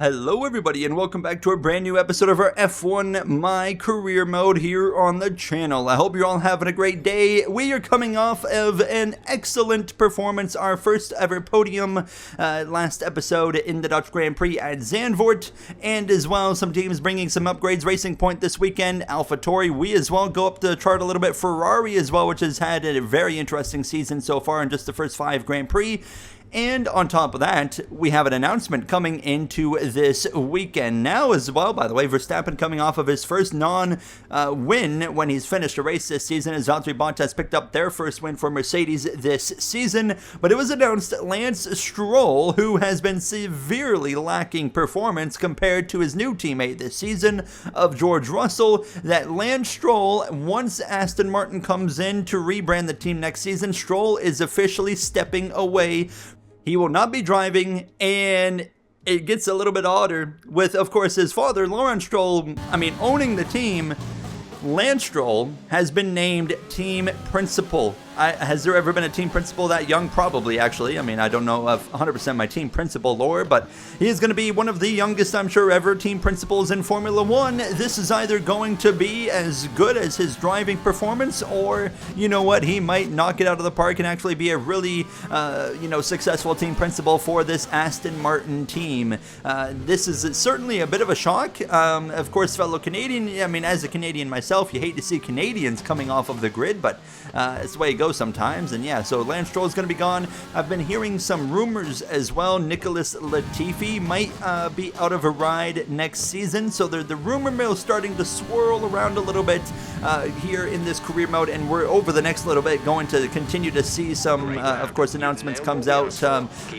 Hello everybody and welcome back to a brand new episode of our F1 My Career mode here on the channel. I hope you're all having a great day. We are coming off of an excellent performance, our first ever podium last episode in the Dutch Grand Prix at Zandvoort, and as well some teams bringing some upgrades. Racing Point this weekend, AlphaTauri, we as well go up the chart a little bit. Ferrari as well, which has had a very interesting season so far in just the first 5 Grand Prix. And on top of that, we have an announcement coming into this weekend now as well. By the way, Verstappen coming off of his first non-win when he's finished a race this season, as Valtteri Bottas picked up their first win for Mercedes this season. But it was announced Lance Stroll, who has been severely lacking performance compared to his new teammate this season of George Russell, that Lance Stroll, once Aston Martin comes in to rebrand the team next season, Stroll is officially stepping away. He will not be driving, and it gets a little bit odder with, of course, his father, Lawrence Stroll, owning the team. Lance Stroll has been named team principal. Has there ever been a team principal that young? Probably, actually. I don't know of 100% my team principal lore, but he is going to be one of the youngest, I'm sure, ever team principals in Formula 1. This is either going to be as good as his driving performance, or, you know what, he might knock it out of the park and actually be a really, successful team principal for this Aston Martin team. This is certainly a bit of a shock. Of course, fellow Canadian, as a Canadian myself, you hate to see Canadians coming off of the grid, but it's the way it goes sometimes. And yeah, so Lance Stroll is going to be gone. I've been hearing some rumors as well. Nicholas Latifi might be out of a ride next season, so the rumor mill starting to swirl around a little bit here in this career mode, and we're over the next little bit going to continue to see some, of course, announcements comes out.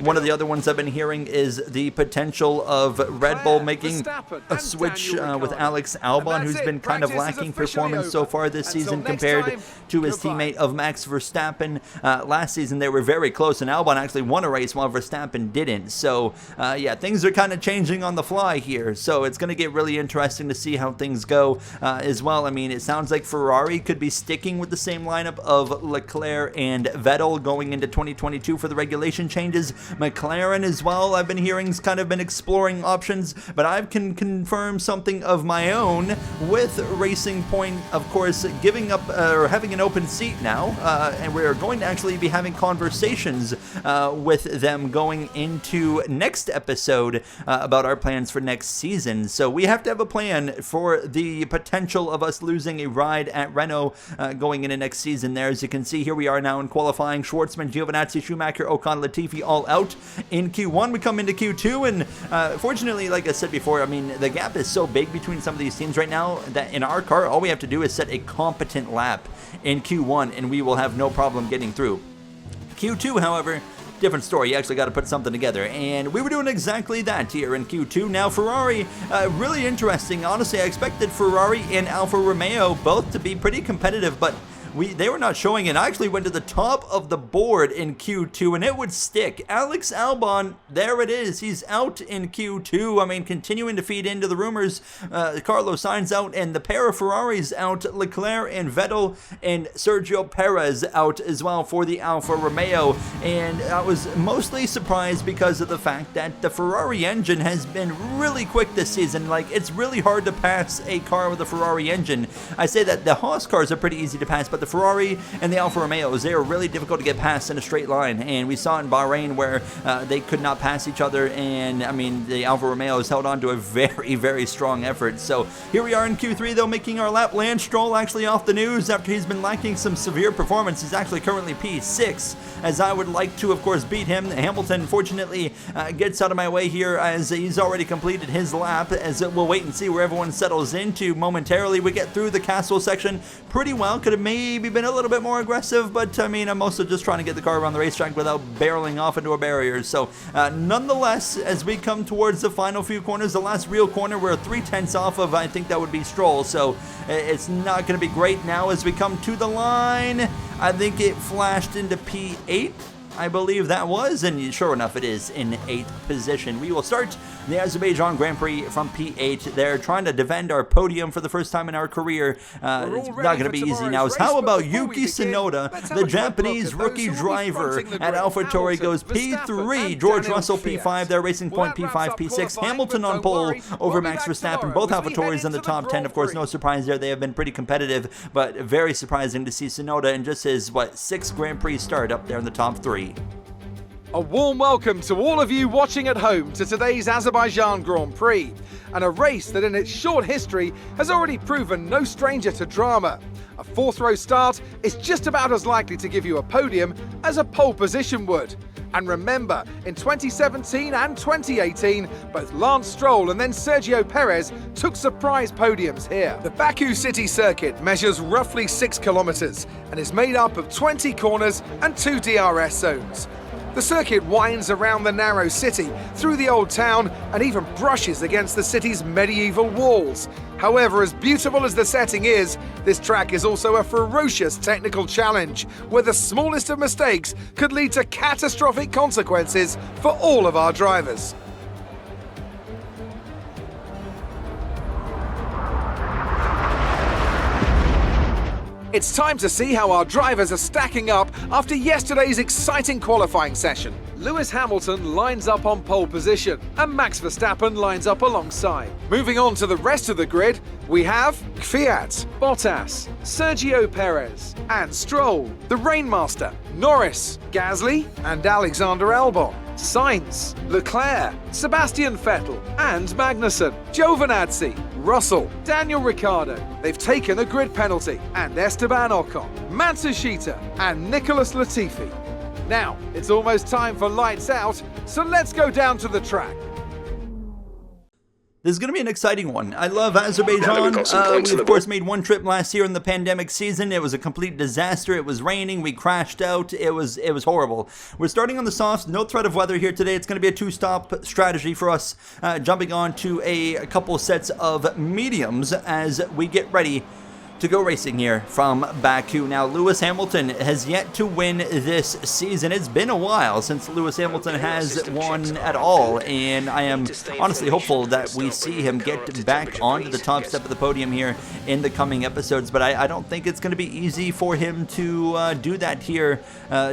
One of the other ones I've been hearing is the potential of Red Bull making a switch with Alex Albon, who's been kind of lacking performance so far this season compared to his teammate of Max Verstappen. Last season they were very close, and Albon actually won a race while Verstappen didn't. So yeah, things are kind of changing on the fly here, so it's going to get really interesting to see how things go as well. It sounds like Ferrari could be sticking with the same lineup of Leclerc and Vettel going into 2022 for the regulation changes. McLaren as well, I've been hearing, has kind of been exploring options, but I can confirm something of my own with Racing Point, of course, giving up or having an open seat now, and we're going to actually be having conversations with them going into next episode about our plans for next season. So we have to have a plan for the potential of us losing a ride at Renault going into next season there. As you can see, here we are now in qualifying. Schwartzman, Giovinazzi, Schumacher, Ocon, Latifi all out in Q1. We come into Q2, and fortunately, like I said before, the gap is so big between some of these teams right now that in our car, all we have to do is set a competent lap in Q1, and we will have no problem getting through. Q2, however, different story. You actually got to put something together, and we were doing exactly that here in Q2. Now Ferrari, really interesting. Honestly, I expected Ferrari and Alfa Romeo both to be pretty competitive, but they were not showing it. I actually went to the top of the board in Q2, and it would stick. Alex Albon, there it is. He's out in Q2. Continuing to feed into the rumors. Carlos Sainz out, and the pair of Ferraris out. Leclerc and Vettel, and Sergio Perez out as well for the Alfa Romeo. And I was mostly surprised because of the fact that the Ferrari engine has been really quick this season. It's really hard to pass a car with a Ferrari engine. I say that the Haas cars are pretty easy to pass, but the Ferrari and the Alfa Romeos, they are really difficult to get past in a straight line, and we saw in Bahrain where they could not pass each other, and the Alfa Romeos held on to a very, very strong effort. So here we are in Q3 though, making our lap. Lance Stroll actually off the news after he's been lacking some severe performance. He's actually currently P6, as I would like to, of course, beat him. Hamilton, fortunately, gets out of my way here as he's already completed his lap, as we'll wait and see where everyone settles into momentarily. We get through the castle section pretty well. Could have maybe been a little bit more aggressive, but I'm also just trying to get the car around the racetrack without barreling off into a barrier. So nonetheless, as we come towards the final few corners, the last real corner, we're 3/10 off of, I think that would be Stroll, so it's not going to be great now as we come to the line. I think it flashed into P8. I believe that was, and sure enough, it is in 8th position. We will start the Azerbaijan Grand Prix from P8. They're trying to defend our podium for the first time in our career. It's not going to be easy now. How about Yuki Tsunoda, the Japanese rookie driver at AlphaTauri, goes P3. George Russell P5, their Racing Point P5, P6. Hamilton on pole over Max Verstappen. Both AlphaTauris in the top 10. Of course, no surprise there. They have been pretty competitive, but very surprising to see Tsunoda in just his, 6th Grand Prix start up there in the top 3. A warm welcome to all of you watching at home to today's Azerbaijan Grand Prix, and a race that in its short history has already proven no stranger to drama. A 4th-row start is just about as likely to give you a podium as a pole position would. And remember, in 2017 and 2018, both Lance Stroll and then Sergio Perez took surprise podiums here. The Baku city circuit measures roughly 6 kilometers and is made up of 20 corners and 2 DRS zones. The circuit winds around the narrow city, through the old town, and even brushes against the city's medieval walls. However, as beautiful as the setting is, this track is also a ferocious technical challenge, where the smallest of mistakes could lead to catastrophic consequences for all of our drivers. It's time to see how our drivers are stacking up after yesterday's exciting qualifying session. Lewis Hamilton lines up on pole position and Max Verstappen lines up alongside. Moving on to the rest of the grid, we have Kvyat, Bottas, Sergio Perez and Stroll, the Rainmaster, Norris, Gasly and Alexander Albon, Sainz, Leclerc, Sebastian Vettel and Magnussen, Giovinazzi, Russell, Daniel Ricciardo. They've taken a grid penalty, and Esteban Ocon, Matsushita and Nicholas Latifi. Now, it's almost time for lights out, so let's go down to the track. This is going to be an exciting one. I love Azerbaijan. We, of course, made one trip last year in the pandemic season. It was a complete disaster. It was raining. We crashed out. It was horrible. We're starting on the softs. No threat of weather here today. It's going to be a 2-stop strategy for us, jumping on to a couple sets of mediums as we get ready to go racing here from Baku. Now, Lewis Hamilton has yet to win this season. It's been a while since Lewis Hamilton has won at all, and I am honestly hopeful that we see him get back onto the top step of the podium here in the coming episodes, but I don't think it's going to be easy for him to do that here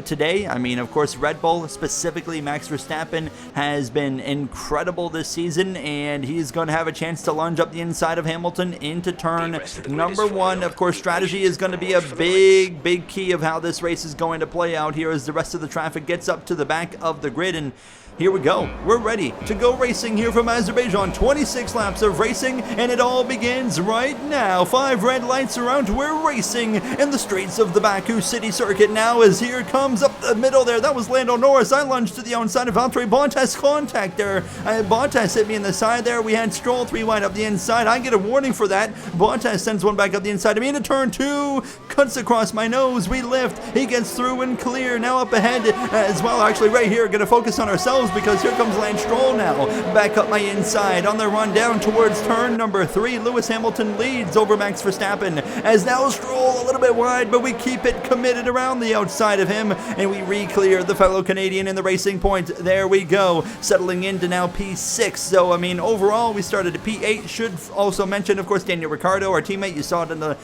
today. I mean, of course, Red Bull, specifically Max Verstappen, has been incredible this season, and he's going to have a chance to lunge up the inside of Hamilton into turn number 1. Of course, strategy is going to be a big key of how this race is going to play out here as the rest of the traffic gets up to the back of the grid. And here we go. We're ready to go racing here from Azerbaijan. 26 laps of racing, and it all begins right now. 5 red lights around. We're racing in the streets of the Baku city circuit now as here comes up the middle there. That was Lando Norris. I lunged to the outside of Valtteri Bottas. Contact there. Bottas hit me in the side there. We had Stroll 3 wide up the inside. I get a warning for that. Bottas sends one back up the inside of me into turn 2. Cuts across my nose. We lift. He gets through and clear. Now up ahead as well. Actually, right here, going to focus on ourselves, because here comes Lance Stroll now, back up my inside on the run down towards turn number 3. Lewis Hamilton leads over Max Verstappen as now Stroll a little bit wide, but we keep it committed around the outside of him, and we re-clear the fellow Canadian in the Racing Point. There we go, settling into now P6. So, I mean, overall, we started at P8. Should also mention, of course, Daniel Ricciardo, our teammate. You saw it in the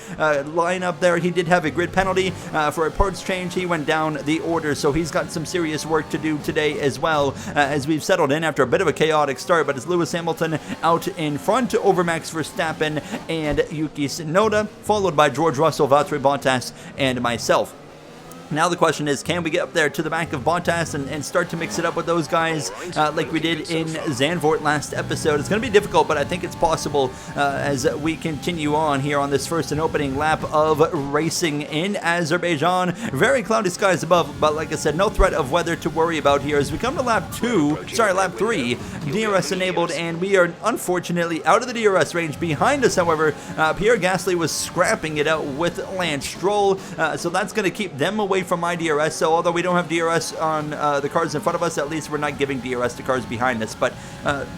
lineup there. He did have a grid penalty for a parts change. He went down the order, so he's got some serious work to do today as well. As we've settled in after a bit of a chaotic start, but it's Lewis Hamilton out in front over Max Verstappen and Yuki Tsunoda, followed by George Russell, Valtteri Bottas, and myself. Now the question is, can we get up there to the back of Bottas and start to mix it up with those guys like we did in Zandvoort last episode? It's going to be difficult, but I think it's possible as we continue on here on this first and opening lap of racing in Azerbaijan. Very cloudy skies above, but like I said, no threat of weather to worry about here. As we come to lap 3, DRS enabled, and we are unfortunately out of the DRS range. Behind us, however, Pierre Gasly was scrapping it out with Lance Stroll, so that's going to keep them away from my DRS, so although we don't have DRS on the cars in front of us, at least we're not giving DRS to cars behind us. But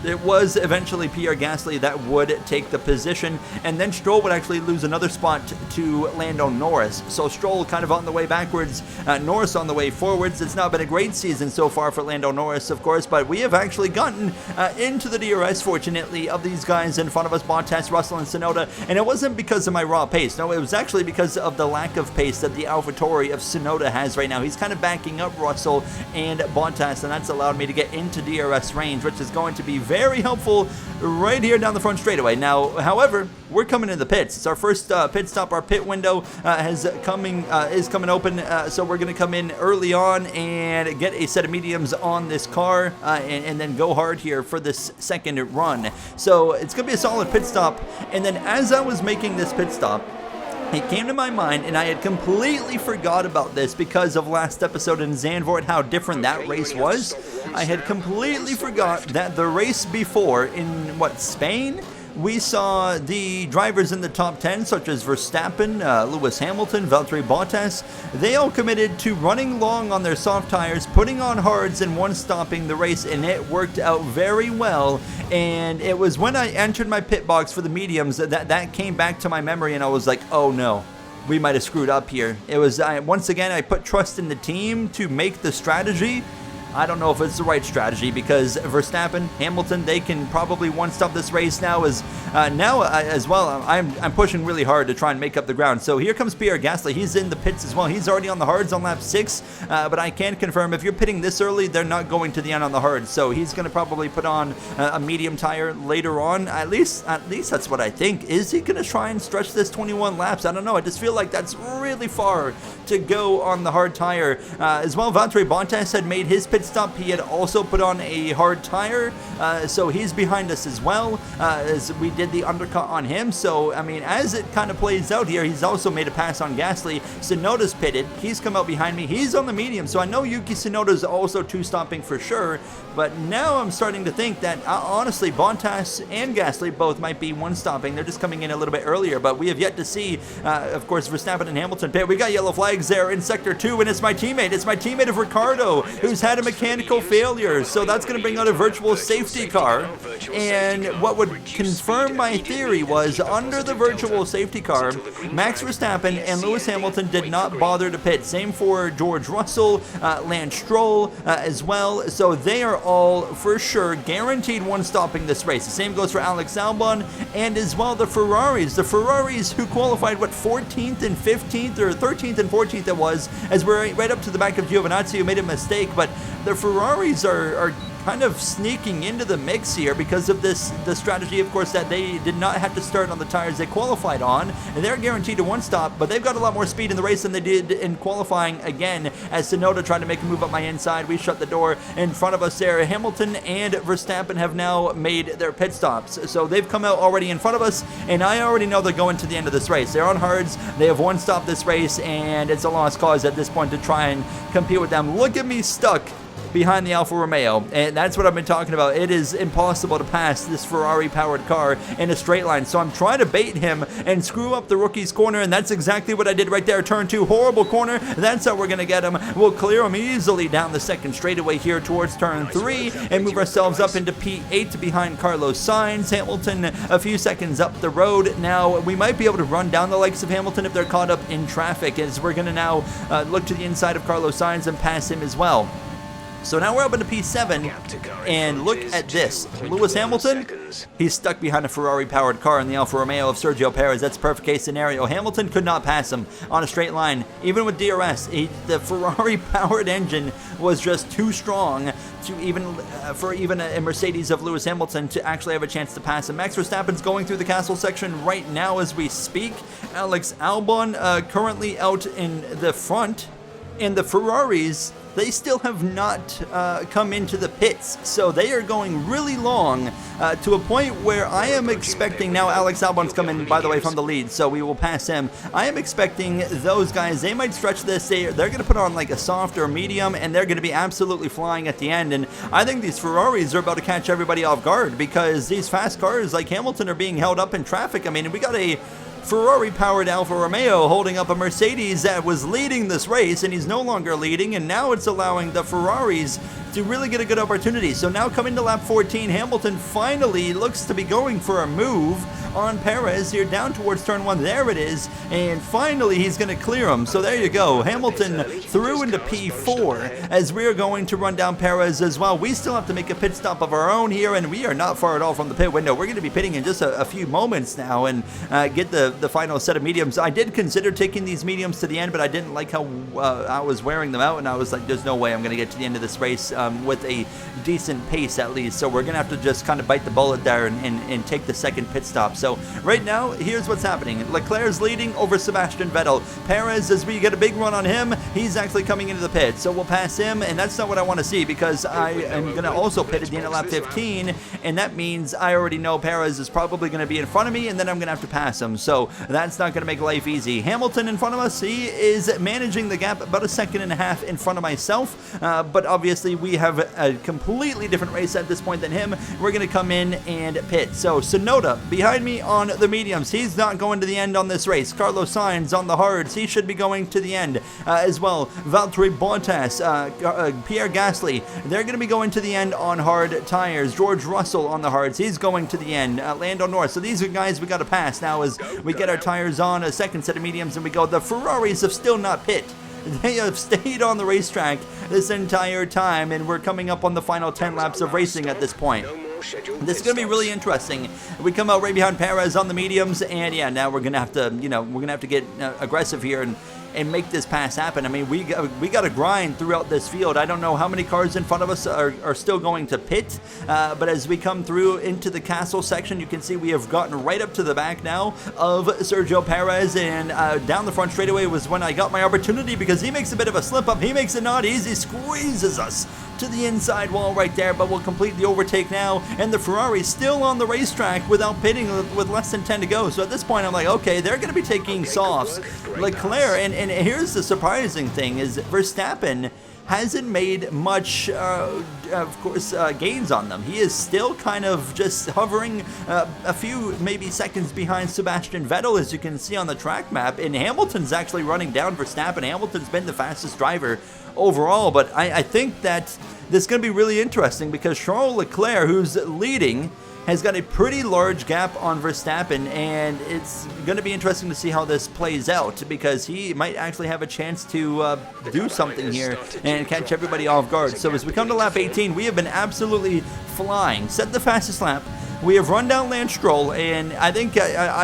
it was eventually Pierre Gasly that would take the position, and then Stroll would actually lose another spot to Lando Norris. So Stroll kind of on the way backwards, Norris on the way forwards. It's not been a great season so far for Lando Norris, of course, but we have actually gotten into the DRS, fortunately, of these guys in front of us, Bottas, Russell, and Tsunoda, and it wasn't because of my raw pace. No, it was actually because of the lack of pace that the AlphaTauri of Tsunoda has right now. He's kind of backing up Russell and Bottas, and that's allowed me to get into DRS range, which is going to be very helpful right here down the front straightaway. Now, however, we're coming in the pits. It's our first pit stop. Our pit window is coming open, so we're going to come in early on and get a set of mediums on this car and then go hard here for this second run. So it's going to be a solid pit stop. And then as I was making this pit stop, it came to my mind, and I had completely forgot about this because of last episode in Zandvoort, how different that race was. I had completely forgot that the race before in, Spain? We saw the drivers in the top 10, such as Verstappen, Lewis Hamilton, Valtteri Bottas. They all committed to running long on their soft tires, putting on hards, and one-stopping the race, and it worked out very well. And it was when I entered my pit box for the mediums that came back to my memory, and I was like, oh no, we might have screwed up here. It was, once again, I put trust in the team to make the strategy. I don't know if it's the right strategy because Verstappen, Hamilton, they can probably one-stop this race now as well. I'm pushing really hard to try and make up the ground. So here comes Pierre Gasly. He's in the pits as well. He's already on the hards on lap 6, but I can confirm if you're pitting this early, they're not going to the end on the hards. So he's going to probably put on a medium tire later on. At least that's what I think. Is he going to try and stretch this 21 laps? I don't know. I just feel like that's really far to go on the hard tire. As well, Valtteri Bottas had made his pit stop. He had also put on a hard tire, so he's behind us as well, as we did the undercut on him. So, I mean, as it kind of plays out here, he's also made a pass on Gasly. Tsunoda's pitted. He's come out behind me. He's on the medium, so I know Yuki Tsunoda's also two-stopping for sure, but now I'm starting to think that, honestly, Bottas and Gasly both might be one-stopping. They're just coming in a little bit earlier, but we have yet to see, of course, Verstappen and Hamilton pit. We got yellow flags there in Sector 2, and it's my teammate. It's my teammate of Ricardo, who's had a mechanical failure, so that's going to bring out a virtual safety car. And what would confirm my theory was, under the virtual safety car, Max Verstappen and Lewis Hamilton did not bother to pit. Same for George Russell, Lance Stroll as well, so they are all for sure guaranteed one-stopping this race. The same goes for Alex Albon and as well the Ferraris who qualified 14th and 15th or 13th and 14th it was, as we're right up to the back of Giovinazzi, who made a mistake, but the Ferraris are kind of sneaking into the mix here because of the strategy, of course, that they did not have to start on the tires they qualified on, and they're guaranteed to one stop, but they've got a lot more speed in the race than they did in qualifying. Again, as Tsunoda tried to make a move up my inside, we shut the door in front of us there. Hamilton and Verstappen have now made their pit stops, so they've come out already in front of us, and I already know they're going to the end of this race. They're on hards, they have one stop this race, and it's a lost cause at this point to try and compete with them. Look at me stuck behind the Alfa Romeo, and that's what I've been talking about. It is impossible to pass this Ferrari-powered car in a straight line, so I'm trying to bait him and screw up the rookie's corner, and that's exactly what I did right there. Turn 2, horrible corner. That's how we're going to get him. We'll clear him easily down the second straightaway here towards turn 3 and move ourselves up into P8 behind Carlos Sainz. Hamilton a few seconds up the road. Now, we might be able to run down the likes of Hamilton if they're caught up in traffic, as we're going to now look to the inside of Carlos Sainz and pass him as well. So now we're up into P7, and look at this. Lewis Hamilton, he's stuck behind a Ferrari-powered car in the Alfa Romeo of Sergio Perez. That's a perfect case scenario. Hamilton could not pass him on a straight line. Even with DRS, the Ferrari-powered engine was just too strong to even a Mercedes of Lewis Hamilton to actually have a chance to pass him. Max Verstappen's going through the castle section right now as we speak. Alex Albon currently out in the front, and the Ferraris, they still have not come into the pits, so they are going really long to a point where I am expecting, now Alex Albon's coming, by the way, from the lead, so we will pass him. I am expecting those guys, they might stretch this, they're going to put on like a soft or medium, and they're going to be absolutely flying at the end, and I think these Ferraris are about to catch everybody off guard, because these fast cars like Hamilton are being held up in traffic. I mean, we got a Ferrari-powered Alfa Romeo holding up a Mercedes that was leading this race, and he's no longer leading, and now it's allowing the Ferraris to really get a good opportunity. So now coming to lap 14, Hamilton finally looks to be going for a move on Perez here down towards turn 1. There it is, and finally he's going to clear him. So there you go. Hamilton through into P4 as we are going to run down Perez as well. We still have to make a pit stop of our own here, and we are not far at all from the pit window. We're going to be pitting in just a few moments now and get the final set of mediums. I did consider taking these mediums to the end, but I didn't like how I was wearing them out, and I was like, there's no way I'm going to get to the end of this race with a decent pace at least. So we're going to have to just kind of bite the bullet there and take the second pit stop. So right now, here's what's happening. Leclerc's leading over Sebastian Vettel. Perez, as we get a big run on him, he's actually coming into the pit. So we'll pass him, and that's not what I want to see because I am going to also pit at the end of lap 15, and that means I already know Perez is probably going to be in front of me, and then I'm going to have to pass him. So that's not going to make life easy. Hamilton in front of us, he is managing the gap about 1.5 seconds in front of myself, but obviously we have a completely different race at this point than him. We're going to come in and pit. So Sonoda behind me on the mediums. He's not going to the end on this race. Carlos Sainz on the hards. He should be going to the end as well. Valtteri Bottas, Pierre Gasly, they're going to be going to the end on hard tires. George Russell on the hards. He's going to the end. Lando Norris. So these are guys we got to pass now as we get our tires on, a second set of mediums, and we go. The Ferraris have still not pit. They have stayed on the racetrack this entire time, and we're coming up on the final 10 laps of racing at this point. This is going to be really interesting. We come out right behind Perez on the mediums, and yeah, now we're going to have to, we're going to have to get aggressive here and make this pass happen. I mean, we got to grind throughout this field. I don't know how many cars in front of us are still going to pit, but as we come through into the castle section, you can see we have gotten right up to the back now of Sergio Perez, and down the front straightaway was when I got my opportunity because he makes a bit of a slip up. He makes it not easy, squeezes us to the inside wall right there, but we'll complete the overtake now, and the Ferrari still on the racetrack without pitting with less than 10 to go. So at this point I'm like, okay, they're going to be taking softs. Leclerc, and here's the surprising thing, is Verstappen hasn't made much, of course, gains on them. He is still kind of just hovering a few, maybe seconds behind Sebastian Vettel, as you can see on the track map, and Hamilton's actually running down Verstappen. Hamilton's been the fastest driver overall, but I think that this is going to be really interesting because Charles Leclerc, who's leading, has got a pretty large gap on Verstappen, and it's going to be interesting to see how this plays out because he might actually have a chance to do something here and catch everybody off guard. So as we come to lap 18, we have been absolutely flying. Set the fastest lap. We have run down Lance Stroll, and I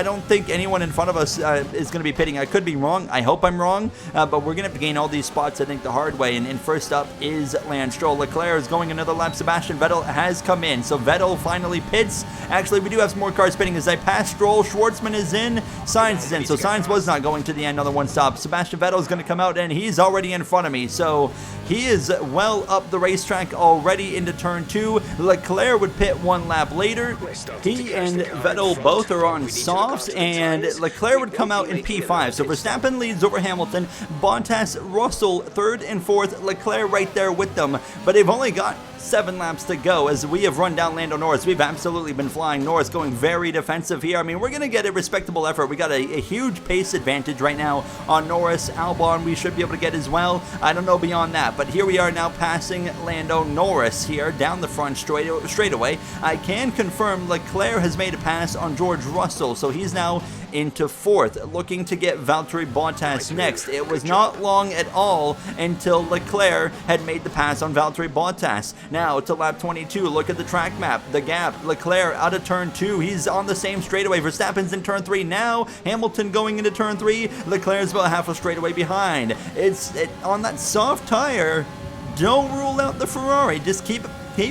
don't think anyone in front of us is going to be pitting. I could be wrong. I hope I'm wrong, but we're going to have to gain all these spots, I think, the hard way. And first up is Lance Stroll. Leclerc is going another lap. Sebastian Vettel has come in, so Vettel finally pits. Actually, we do have some more cars pitting as I pass Stroll. Schwartzman is in. Sainz is in, so Sainz was not going to the end on the one stop. Sebastian Vettel is going to come out, and he's already in front of me, so he is well up the racetrack already into turn 2. Leclerc would pit one lap later. He and Vettel both are on softs, and Leclerc would come out in P5. So Verstappen leads over Hamilton. Bottas, Russell, 3rd and 4th. Leclerc right there with them. But they've only got 7 laps to go as we have run down Lando Norris. We've absolutely been flying. Norris going very defensive here. I mean, we're going to get a respectable effort. We got a huge pace advantage right now on Norris. Albon we should be able to get as well. I don't know beyond that, but here we are now passing Lando Norris here down the front straightaway. I can confirm Leclerc has made a pass on George Russell, so he's now into 4th, looking to get Valtteri Bottas next. It was not long at all until Leclerc had made the pass on Valtteri Bottas. Now to lap 22, look at the track map, the gap. Leclerc out of turn 2, he's on the same straightaway. Verstappen's in turn 3 now. Hamilton going into turn 3. Leclerc's about half a straightaway behind. On that soft tire. Don't rule out the Ferrari. Just keep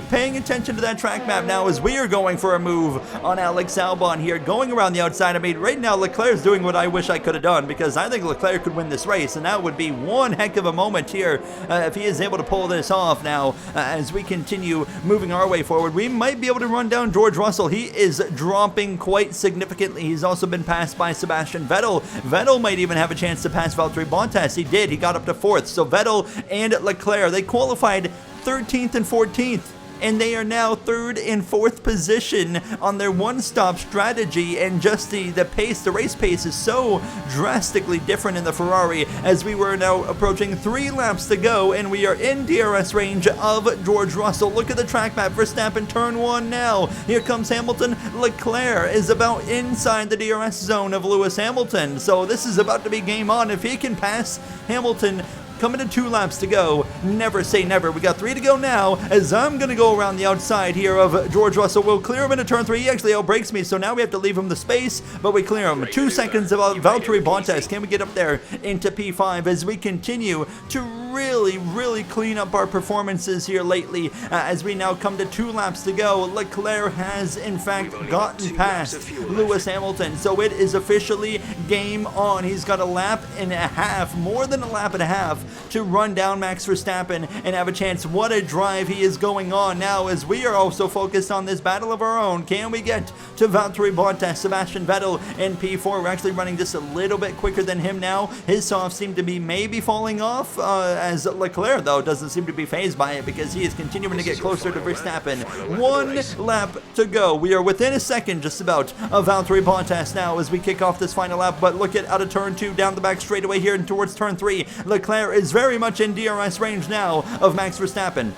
paying attention to that track map now as we are going for a move on Alex Albon here, going around the outside. I mean, right now Leclerc's doing what I wish I could have done because I think Leclerc could win this race, and that would be one heck of a moment here if he is able to pull this off now as we continue moving our way forward. We might be able to run down George Russell. He is dropping quite significantly. He's also been passed by Sebastian Vettel. Vettel might even have a chance to pass Valtteri Bottas. He did. He got up to 4th. So Vettel and Leclerc, they qualified 13th and 14th. and they are now 3rd and 4th position on their one-stop strategy, and just the pace, the race pace is so drastically different in the Ferrari, as we were now approaching 3 laps to go, and we are in DRS range of George Russell. Look at the track map. Verstappen turn 1 now. Here comes Hamilton. Leclerc is about inside the DRS zone of Lewis Hamilton, so this is about to be game on. If he can pass Hamilton coming to 2 laps to go, never say never. We got 3 to go now, as I'm going to go around the outside here of George Russell. We'll clear him into turn 3. He actually outbrakes me, so now we have to leave him the space, but we clear him. 2 seconds of Valtteri Bottas. Can we get up there into P5 as we continue to really clean up our performances here lately, as we now come to 2 laps to go. Leclerc has in fact gotten past Lewis Hamilton, so it is officially game on. He's got a lap and a half, more than a lap and a half, to run down Max Verstappen and have a chance. What a drive he is going on now, as we are also focused on this battle of our own. Can we get to Valtteri Bottas, Sebastian Vettel in P4? We're actually running just a little bit quicker than him now. His softs seem to be maybe falling off, as Leclerc though doesn't seem to be fazed by it, because he is continuing to get closer to Verstappen. 1 lap to go. We are within a second just about of Valtteri Bottas now as we kick off this final lap, but look at out of turn 2 down the back straightaway here and towards turn 3. Leclerc is very much in DRS range now of Max Verstappen.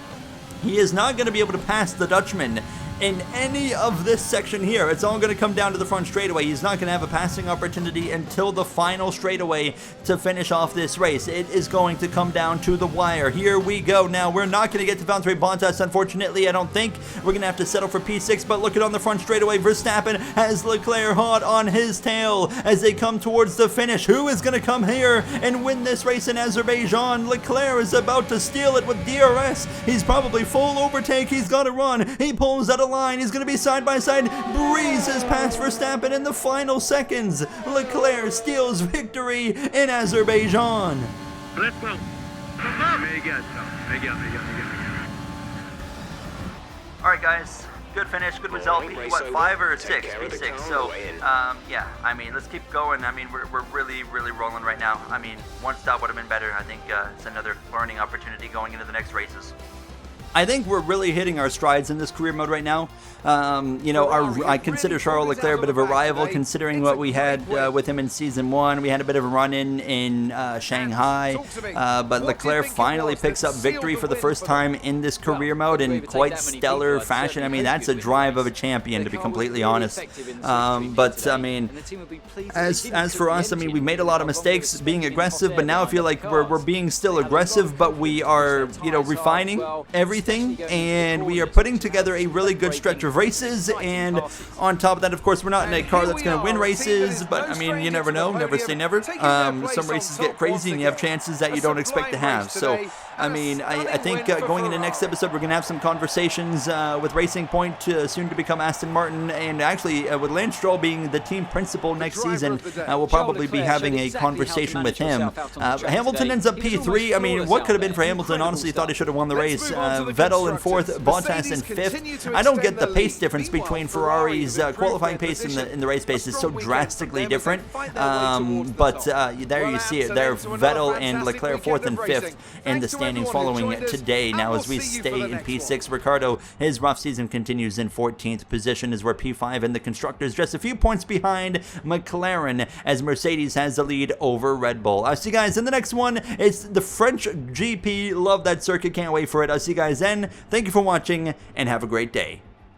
He is not going to be able to pass the Dutchman in any of this section here. It's all going to come down to the front straightaway. He's not going to have a passing opportunity until the final straightaway to finish off this race. It is going to come down to the wire. Here we go. Now, we're not going to get to Valtteri Bottas, unfortunately. I don't think we're going to have to settle for P6, but look at on the front straightaway. Verstappen has Leclerc hot on his tail as they come towards the finish. Who is going to come here and win this race in Azerbaijan? Leclerc is about to steal it with DRS. He's probably full overtake. He's got to run. He pulls out a line. He's going to be side by side, breezes past Verstappen in the final seconds. Leclerc steals victory in Azerbaijan. Alright guys, good finish, good result. What, 5 or 6? P6. So, yeah, I mean, let's keep going. I mean, we're really rolling right now. I mean, 1 stop would have been better. I think it's another learning opportunity going into the next races. I think we're really hitting our strides in this career mode right now. You know, I consider Charles Leclerc a bit of a rival, considering what we had with him in Season 1. We had a bit of a run-in in Shanghai, but Leclerc finally picks up victory for the first time in this career mode in quite stellar fashion. I mean, that's a drive of a champion, to be completely honest. But, I mean, as for us, I mean, we made a lot of mistakes being aggressive, but now I feel like we're being still aggressive, but we are, you know, refining everything. And we are putting together a really good stretch of races, and on top of that, of course, we're not in a car that's going to win races, but I mean, you never know, never say never. Some races get crazy and you have chances that you don't expect to have. So I mean, I think going into next episode, we're going to have some conversations with Racing Point, soon to become Aston Martin, and actually with Lance Stroll being the team principal next season, we'll probably be having a conversation with him. Hamilton ends up P3. I mean, what could have been for Hamilton? Honestly, thought he should have won the race. Vettel in 4th, Bottas in 5th. I don't get the pace difference between Ferrari's qualifying pace and the race pace is so drastically different. But there you see it. There, Vettel and Leclerc 4th and 5th in the standings following today. Now, as we stay in P6, Ricciardo, his rough season continues in 14th position, as we're P5 in the constructors, just a few points behind McLaren, as Mercedes has the lead over Red Bull. I'll see you guys in the next one. It's the French GP. Love that circuit. Can't wait for it. I'll see you guys then. Thank you for watching, and have a great day.